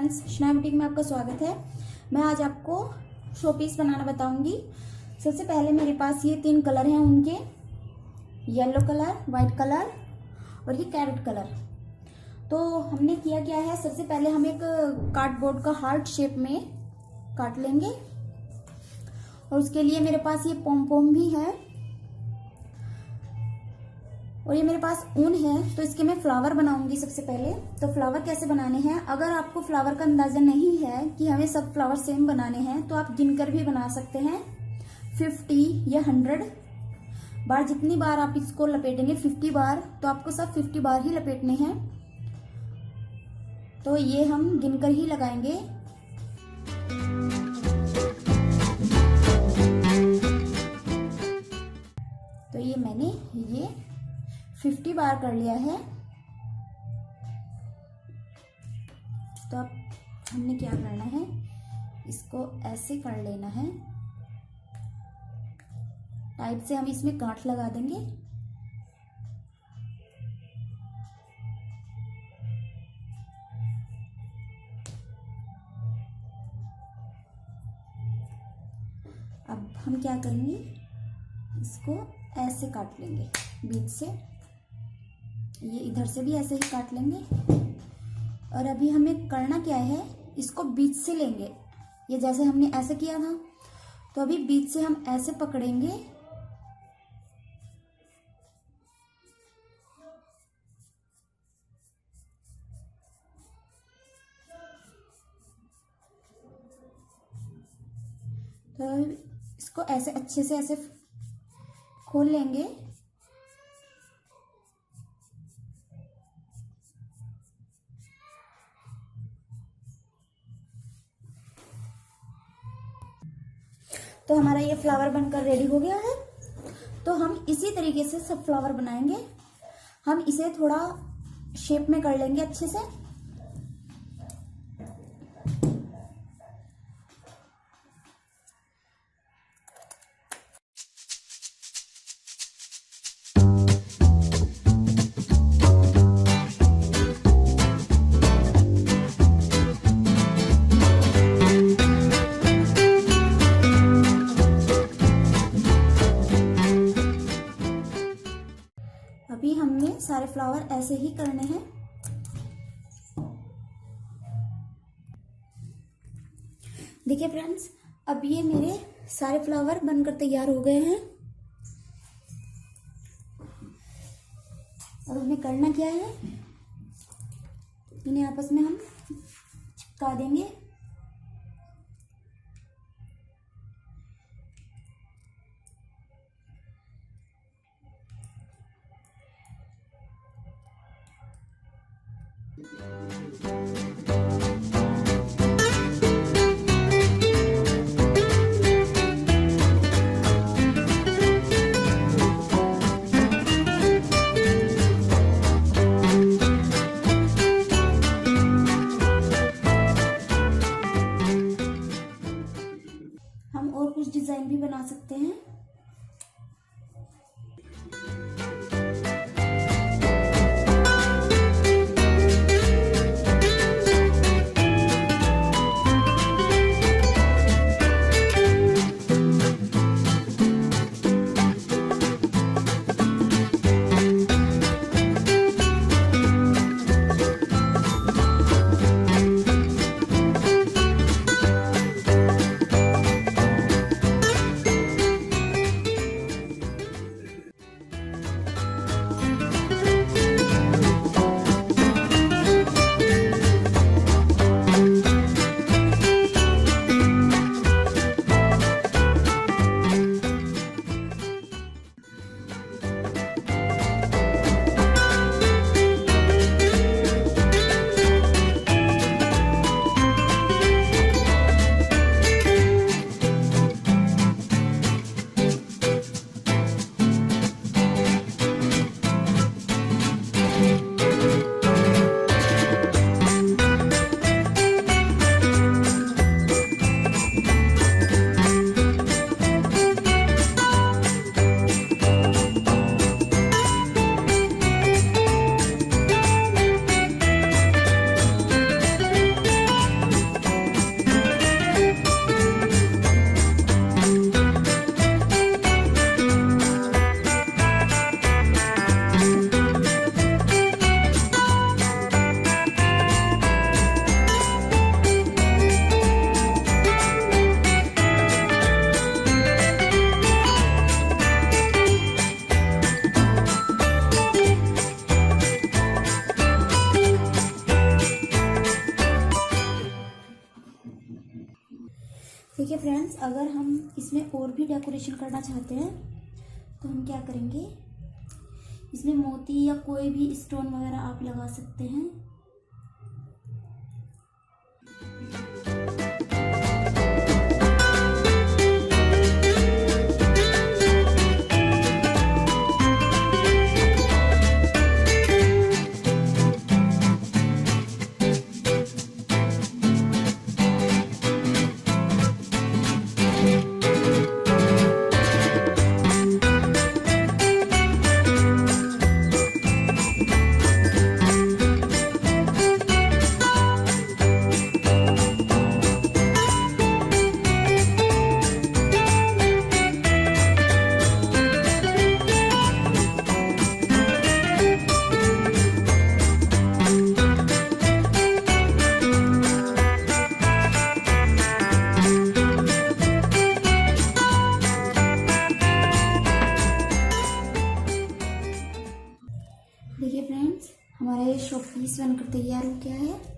Friends, Shanaya boutique में आपका स्वागत है। मैं आज आपको शो पीस बनाना बताऊंगी। सबसे पहले मेरे पास ये 3 कलर हैं उनके, येलो कलर, वाइट कलर और ये कैरेट कलर। तो हमने किया क्या है, सबसे पहले हम एक कार्डबोर्ड का हार्ट शेप में काट लेंगे और उसके लिए मेरे पास ये पॉम पॉम भी है और ये मेरे पास ऊन है। तो इसके मैं फ्लावर बनाऊंगी सबसे पहले। तो फ्लावर कैसे बनाने हैं, अगर आपको फ्लावर का अंदाजा नहीं है कि हमें सब फ्लावर सेम बनाने हैं तो आप गिनकर भी बना सकते हैं। 50 या 100 बार, जितनी बार आप इसको लपेटेंगे 50 बार, तो आपको सब 50 बार ही लपेटने हैं। तो ये हम गिनकर ही लगाएंगे। तो ये मैंने 50 बार कर लिया है। तो अब हमने क्या करना है, इसको ऐसे कर लेना है, टाइप से हम इसमें गांठ लगा देंगे। अब हम क्या करेंगे, इसको ऐसे काट लेंगे बीच से, ये इधर से भी ऐसे ही काट लेंगे। और अभी हमें करना क्या है, इसको बीच से लेंगे। ये जैसे हमने ऐसे किया था, तो अभी बीच से हम ऐसे पकड़ेंगे तो इसको ऐसे अच्छे से ऐसे खोल लेंगे। तो हमारा ये फ्लावर बनकर रेडी हो गया है। तो हम इसी तरीके से सब फ्लावर बनाएंगे। हम इसे थोड़ा शेप में कर लेंगे अच्छे से। अभी हमने सारे फ्लावर ऐसे ही करने हैं। देखिए फ्रेंड्स, अब ये मेरे सारे फ्लावर बनकर तैयार हो गए हैं। अब हमें करना क्या है, इन्हें आपस में हम चिपका देंगे। हम और कुछ डिजाइन भी बना सकते हैं। देखिए फ्रेंड्स, अगर हम इसमें और भी डेकोरेशन करना चाहते हैं तो हम क्या करेंगे, इसमें मोती या कोई भी स्टोन वगैरह आप लगा सकते हैं। देखिए फ्रेंड्स, हमारा ये शो पीस बनकर तैयार हो गया है।